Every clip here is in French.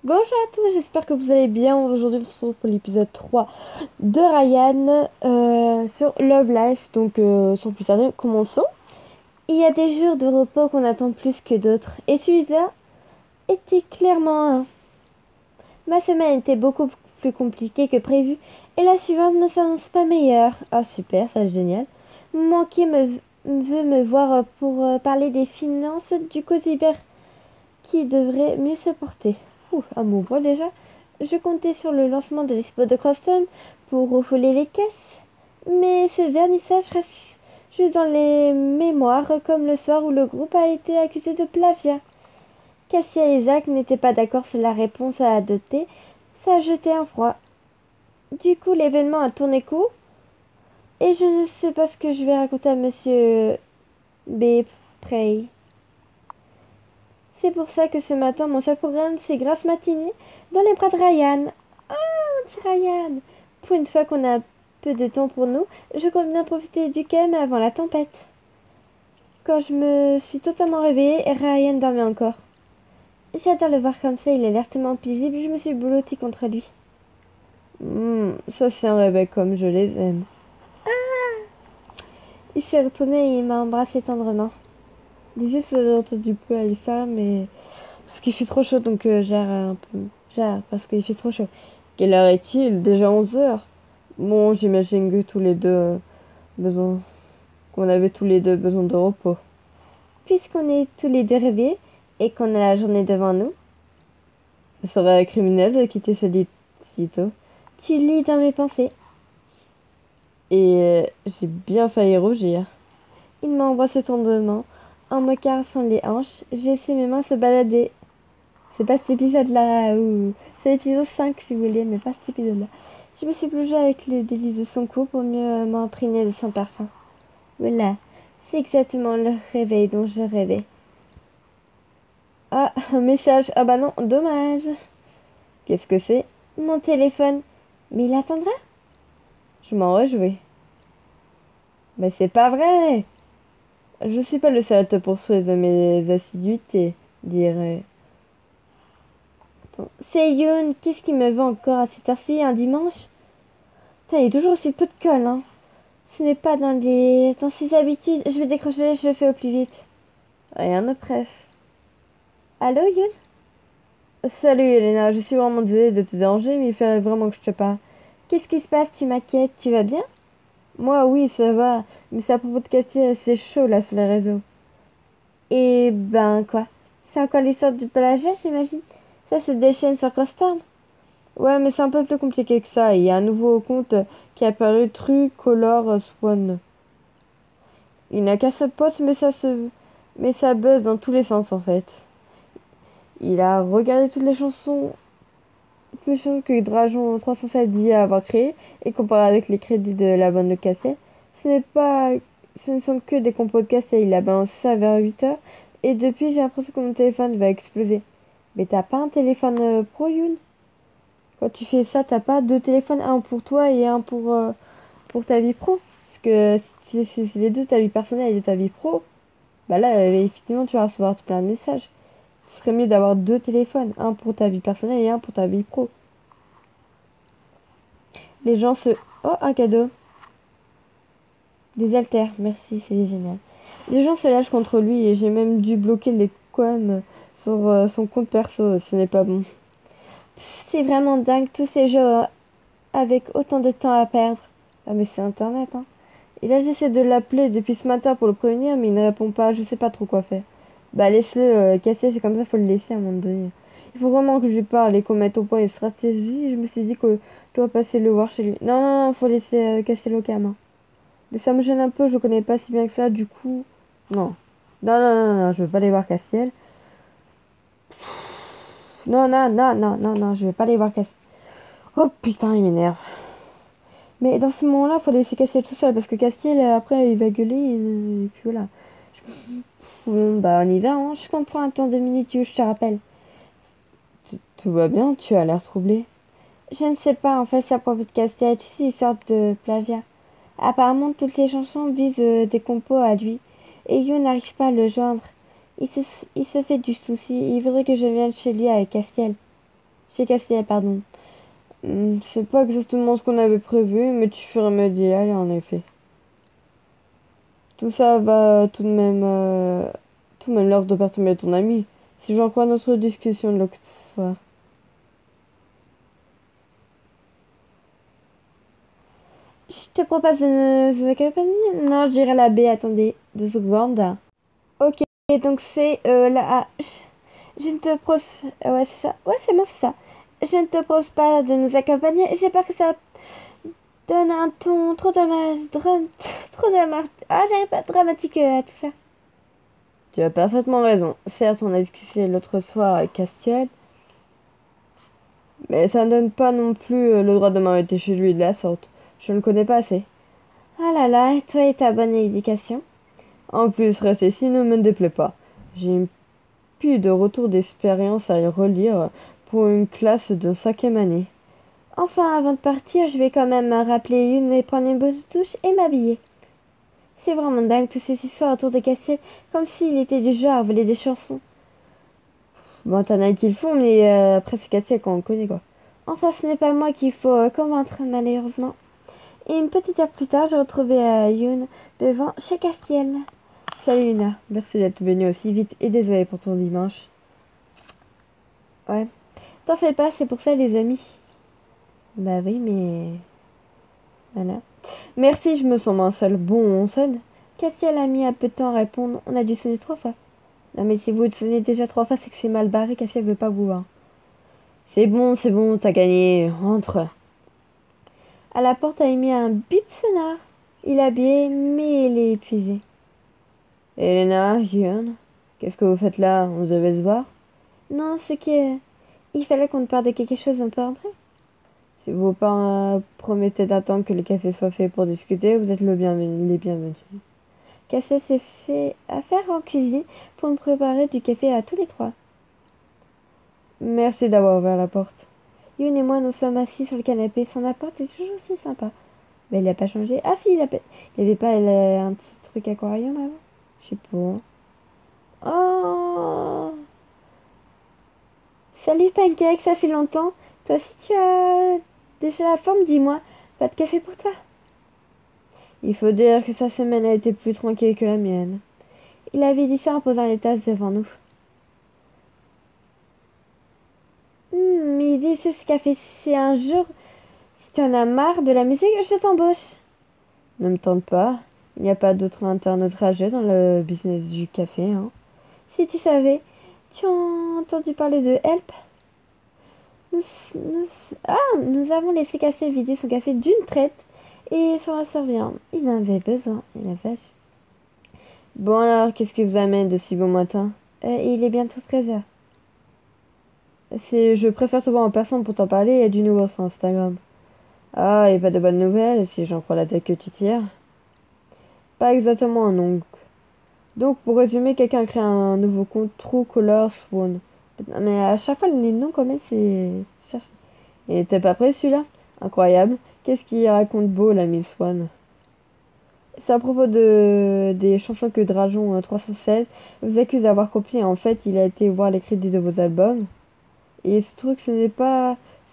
Bonjour à tous, j'espère que vous allez bien. Aujourd'hui, on se retrouve pour l'épisode 3 de Ryan sur Love Life. Donc, sans plus tarder, commençons. Il y a des jours de repos qu'on attend plus que d'autres. Et celui-là était clairement un. Ma semaine était beaucoup plus compliquée que prévu. Et la suivante ne s'annonce pas meilleure. Ah, super, ça c'est génial. Manqué veut me voir pour parler des finances du Cosiber qui devrait mieux se porter. Ouh, amoureux déjà. Je comptais sur le lancement de l'expo de Crosstown pour refouler les caisses. Mais ce vernissage reste juste dans les mémoires, comme le soir où le groupe a été accusé de plagiat. Cassia et Zach n'étaient pas d'accord sur la réponse à adopter. Ça a jeté un froid. Du coup, l'événement a tourné court et je ne sais pas ce que je vais raconter à Monsieur B. Prey. C'est pour ça que ce matin, mon seul programme, c'est grasse matinée dans les bras de Ryan. Ah, mon petit Ryan. Pour une fois qu'on a peu de temps pour nous, je compte bien profiter du calme avant la tempête. Quand je me suis totalement réveillée, Ryan dormait encore. J'adore le voir comme ça, il a l'air tellement paisible, je me suis blottie contre lui. Ça c'est un réveil comme je les aime. Il s'est retourné et il m'a embrassé tendrement. Disais que j'ai entendu peu Alissa, mais parce qu'il fait trop chaud, donc gère un peu. Gère, parce qu'il fait trop chaud. Quelle heure est-il? Déjà 11 heures. Bon, j'imagine que tous les deux besoin qu'on avait tous les deux besoin de repos. Puisqu'on est tous les deux réveillés et qu'on a la journée devant nous, ce serait criminel de quitter ce lit si tôt. Tu lis dans mes pensées. Et j'ai bien failli rougir. Il m'a embrassé tendrement, en me caressant les hanches. J'ai laissé mes mains se balader. C'est pas cet épisode-là, ou c'est l'épisode 5 si vous voulez, mais pas cet épisode-là. Je me suis plongée avec le délice de son cou pour mieux m'imprégner de son parfum. Voilà, c'est exactement le réveil dont je rêvais. Ah, un message. Ah bah non, dommage. Qu'est-ce que c'est? Mon téléphone. Mais il attendra? Je m'en réjouis. Mais c'est pas vrai! Je suis pas le seul à te poursuivre de mes assiduités, dirait. C'est Yoon, qu'est-ce qu'il me veut encore à cette heure-ci, un dimanche? Putain, il est toujours aussi peu de colle, hein. Ce n'est pas dans ses habitudes. Je vais décrocher, je le fais au plus vite. Rien ne presse. Allô, Yoon? Salut, Elena, je suis vraiment désolée de te déranger, mais il fallait vraiment que je te parle. Qu'est-ce qui se passe? Tu m'inquiètes, tu vas bien? Moi, oui, ça va, mais c'est à propos de Cassie, c'est chaud là sur les réseaux. Et ben quoi? C'est encore l'histoire du plagiat, j'imagine? Ça se déchaîne sur Crosstown? Ouais, mais c'est un peu plus compliqué que ça. Il y a un nouveau compte qui est apparu, True Color Swan. Il n'a qu'un seul poste, mais ça buzz dans tous les sens en fait. Il a regardé toutes les chansons que Dragon 307 dit avoir créées et comparé avec les crédits de la bande de Cassiel. Ce n'est pas, ce ne sont que des compos de Cassiel. Il a balancé ça vers 8 heures et depuis j'ai l'impression que mon téléphone va exploser. Mais t'as pas un téléphone pro, Yoon? Quand tu fais ça, t'as pas deux téléphones, un pour toi et un pour ta vie pro? Parce que si c'est les deux, ta vie personnelle et ta vie pro, bah là, effectivement, tu vas recevoir plein de messages. Ce serait mieux d'avoir deux téléphones, un pour ta vie personnelle et un pour ta vie pro. Les gens se... Oh, un cadeau. Des haltères, merci, c'est génial. Les gens se lâchent contre lui et j'ai même dû bloquer les coms sur son compte perso, ce n'est pas bon. C'est vraiment dingue, tous ces jeux avec autant de temps à perdre. Ah mais c'est internet, hein. Et là j'essaie de l'appeler depuis ce matin pour le prévenir, mais il ne répond pas, je sais pas trop quoi faire. Bah laisse-le casser, c'est comme ça, faut le laisser à un moment donné. Il faut vraiment que je lui parle et qu'on mette au point une stratégie. Je me suis dit que je dois passer le voir chez lui. Non, non, non, faut laisser casser le cam, hein. Mais ça me gêne un peu, je connais pas si bien que ça, du coup... Non. Non, non, non, non, je veux pas aller voir Castiel. Non, non, non, non, non, non, je vais pas aller voir Castiel. Oh putain, il m'énerve. Mais dans ce moment-là, faut laisser Castiel tout seul, parce que Castiel, après, il va gueuler, et puis voilà. Bon, bah on y va, hein. Je comprends, attends 2 minutes, je te rappelle. Tout va bien, tu as l'air troublé. Je ne sais pas, en fait, c'est à propos de Castiel, tu sais, une sorte de plagiat. Apparemment, toutes les chansons visent des compos à lui, et Yo n'arrive pas à le joindre. Il se fait du souci, il voudrait que je vienne chez lui avec Castiel. Chez Castiel, pardon. C'est pas exactement ce qu'on avait prévu, mais tu fais remédier, allez, en effet. Tout ça va tout de même l'air de perturber ton ami. Si j'en crois notre discussion de l'autre soir. Je te propose de nous accompagner? Non, je dirais la B, attendez, 2 secondes. Ok, donc c'est la A. Je ne te propose... Ouais, c'est ça. Ouais, c'est bon, c'est ça. Je ne te propose pas de nous accompagner. J'ai peur que ça donne un ton trop trop Ah, j'arrive pas dramatique à tout ça. Tu as parfaitement raison. Certes, on a discuté l'autre soir avec Castiel, mais ça ne donne pas non plus le droit de m'arrêter chez lui de la sorte. Je ne le connais pas assez. Ah là là, et toi et ta bonne éducation. En plus, rester ici ne me déplaît pas. J'ai plus de retour d'expérience à relire pour une classe de 5e année. Enfin, avant de partir, je vais quand même rappeler une et prendre une bonne douche et m'habiller. C'est vraiment dingue, toutes ces histoires autour de Castiel, comme s'il était du genre à voler des chansons. Bon, t'en as qui le font, mais après c'est Castiel qu'on connaît, quoi. Enfin, ce n'est pas moi qu'il faut convaincre, malheureusement. Et une petite heure plus tard, j'ai retrouvé Yoon devant chez Castiel. Salut Luna, merci d'être venue aussi vite et désolé pour ton dimanche. Ouais, t'en fais pas, c'est pour ça les amis. Bah oui, mais... Voilà. Merci, je me sens moins seule. Bon, on sonne. Castiel a mis un peu de temps à répondre. On a dû sonner 3 fois. Non mais si vous sonnez déjà 3 fois, c'est que c'est mal barré. Castiel veut pas vous voir. C'est bon, t'as gagné. Rentre. À la porte a émis un bip sonore. Il est habillé, mais il est épuisé. Elena, Yoon, qu'est-ce que vous faites là? On devait se voir? Non, ce qui est... Il fallait qu'on te parle de quelque chose, on peut entrer? Si vous promettez d'attendre que le café soit fait pour discuter, vous êtes les bienvenus. Cassiel s'est fait affaire en cuisine pour me préparer du café à tous les 3. Merci d'avoir ouvert la porte. Yoon et moi nous sommes assis sur le canapé. Son appart est toujours aussi sympa. Mais il n'a pas changé. Ah si, il n'y avait pas un petit truc aquarium avant? Je sais pas. Oh! Salut Pancake, ça fait longtemps. Toi aussi tu as déjà la forme, dis-moi. Pas de café pour toi? Il faut dire que sa semaine a été plus tranquille que la mienne. Il avait dit ça en posant les tasses devant nous. Il dit c'est ce qu'a fait. C'est un jour, si tu en as marre de la musique, je t'embauche. Ne me tente pas. Il n'y a pas d'autre interne trajet dans le business du café. Hein. Si tu savais, tu as entendu parler de Help? Nous avons laissé Casser vider son café d'une traite et son ressort vient. Il en avait besoin, il a vache. Bon alors, qu'est-ce qui vous amène de si bon matin? Il est bientôt 13h. Je préfère te voir en personne pour t'en parler, il y a du nouveau sur Instagram. Ah, et pas de bonnes nouvelles, si j'en crois la tête que tu tires. Pas exactement un ongle. Donc, pour résumer, quelqu'un a créé un nouveau compte True Color Swan. Mais à chaque fois, les noms, quand même, c'est... Il n'était pas prêt, celui-là? Incroyable. Qu'est-ce qu'il raconte beau, l'ami Swan? C'est à propos des chansons que Dragon 316 vous accuse d'avoir copiées. En fait, il a été voir les crédits de vos albums. Et ce truc, ce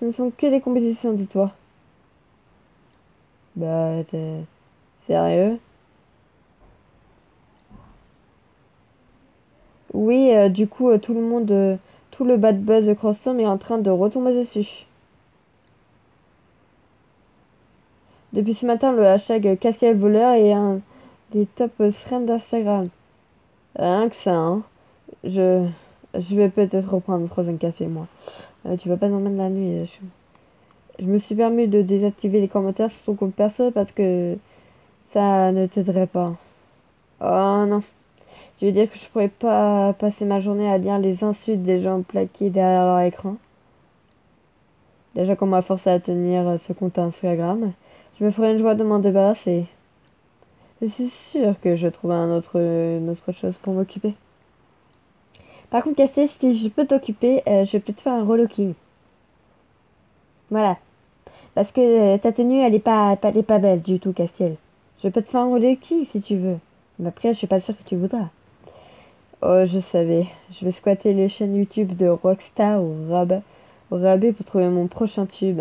ne sont que des compositions, dis-toi. Bah, t'es sérieux? Oui, du coup, tout le bad buzz de Crosstown est en train de retomber dessus. Depuis ce matin, le hashtag Cassiel voleur est un des top trends d'Instagram. Rien que ça, hein. Je vais peut-être reprendre un 3e café, moi. Tu vas pas dormir de la nuit. Je me suis permis de désactiver les commentaires sur ton compte perso parce que ça ne t'aiderait pas. Oh non. Tu veux dire que je pourrais pas passer ma journée à lire les insultes des gens plaqués derrière leur écran? Déjà qu'on m'a forcé à tenir ce compte Instagram, je me ferais une joie de m'en débarrasser. Je suis sûre que je trouverai une autre chose pour m'occuper. Par contre, Cassé, si je peux t'occuper, je peux te faire un relooking. Voilà. Parce que ta tenue, elle est pas belle du tout, Castiel. Je peux te faire un relooking si tu veux. Mais après, je suis pas sûre que tu voudras. Oh, je savais. Je vais squatter les chaînes YouTube de Rockstar ou au rabais pour trouver mon prochain tube.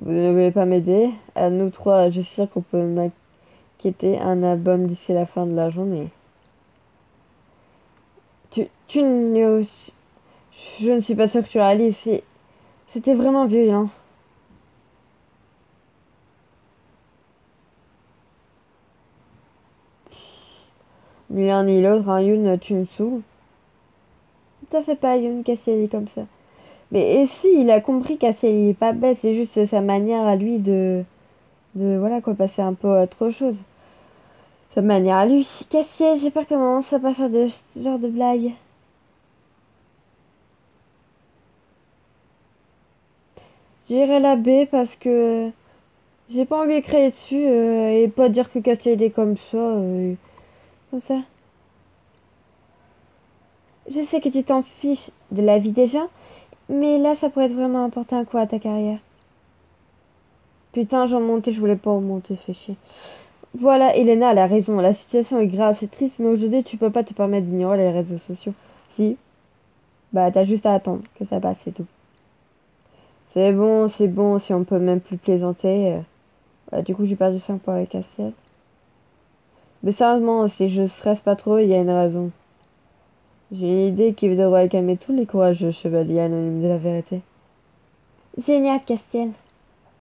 Vous ne voulez pas m'aider? À nous trois, je suis sûr qu'on peut maqueter un album d'ici la fin de la journée. Tu ne... Je ne suis pas sûre que tu réalises. C'était vraiment violent. Ni l'un ni l'autre, hein, Yoon, tu me saoules. T'en fais pas, Yoon, Cassiel est comme ça. Mais et si, il a compris Cassiel, il est pas bête, c'est juste sa manière à lui voilà quoi, passer un peu à autre chose. Sa manière à lui. Cassiel, j'ai peur qu'à un moment ça va pas faire de ce genre de blague. J'irai la B parce que j'ai pas envie de créer dessus et pas dire que Cassiel est comme ça. Comme ça. Je sais que tu t'en fiches de la vie des gens, mais là ça pourrait être vraiment apporter un coup à ta carrière. Putain, j'en montais, je voulais pas en monter, fais chier. Voilà, Elena, elle a raison. La situation est grave, c'est triste, mais aujourd'hui, tu peux pas te permettre d'ignorer les réseaux sociaux. Si, bah t'as juste à attendre que ça passe, c'est tout. C'est bon, si on peut même plus plaisanter. Du coup, j'ai perdu 5 points avec Cassiel. Mais sérieusement, si je stresse pas trop, il y a une raison. J'ai une idée qui devrait calmer tous les courageux chevaliers anonymes de la vérité. Génial, Castiel.